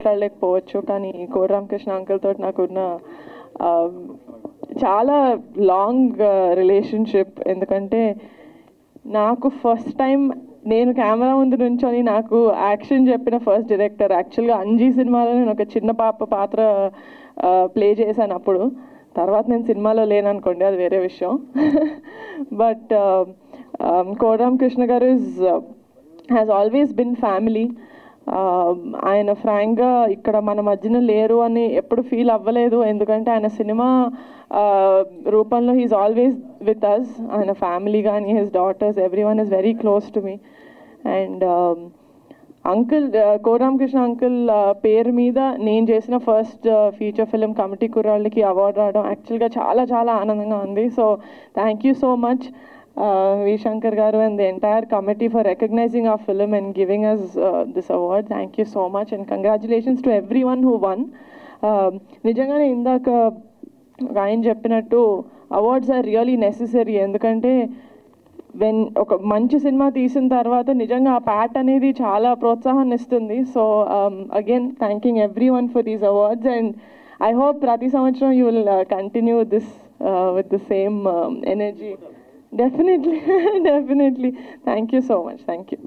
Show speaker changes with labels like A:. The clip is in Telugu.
A: మాట్లాడలేకపోవచ్చు, కానీ కోడి రామకృష్ణ అంకుల్ తోటి నాకున్న చాలా లాంగ్ రిలేషన్షిప్. ఎందుకంటే నాకు ఫస్ట్ టైం నేను కెమెరా ముందు నుంచొని నాకు యాక్షన్ చెప్పిన ఫస్ట్ డైరెక్టర్. యాక్చువల్గా అంజీ సినిమాలో నేను ఒక చిన్న పాత్ర ప్లే చేశాను అప్పుడు. తర్వాత నేను సినిమాలో లేననుకోండి, అది వేరే విషయం. బట్ కోడి రామకృష్ణ గారు హ్యాస్ ఆల్వేస్ బిన్ ఫ్యామిలీ. ఆయన ఫ్రాంక్గా ఇక్కడ మన మధ్యన లేరు అని ఎప్పుడు ఫీల్ అవ్వలేదు. ఎందుకంటే ఆయన సినిమా రూపంలో హీఈస్ ఆల్వేస్ విత్ అస్. ఆయన ఫ్యామిలీ కానీ his daughters, every one is very close to me. And uncle, Kodi Ramakrishna uncle పేరు మీద నేను చేసిన ఫస్ట్ ఫీచర్ ఫిలిం కమిటీ కుర్రాళ్ళకి అవార్డు రావడం యాక్చువల్గా చాలా చాలా ఆనందంగా ఉంది. So thank you so much V. Shankar garu and the entire committee for recognizing our film and giving us this award. Thank you so much and congratulations to everyone who won. నిజంగానే ఇందాక ఆయన చెప్పినట్టు అవార్డ్స్ ఆర్ రియలీ నెసెసరీ. ఎందుకంటే ఒక మంచి సినిమా తీసిన తర్వాత నిజంగా ఆ ప్యాట్ అనేది చాలా ప్రోత్సాహాన్ని ఇస్తుంది. So again thanking every one for these awards and I hope ప్రతి సంవత్సరం you will continue this with the same energy. Definitely, definitely. Thank you so much. Thank you.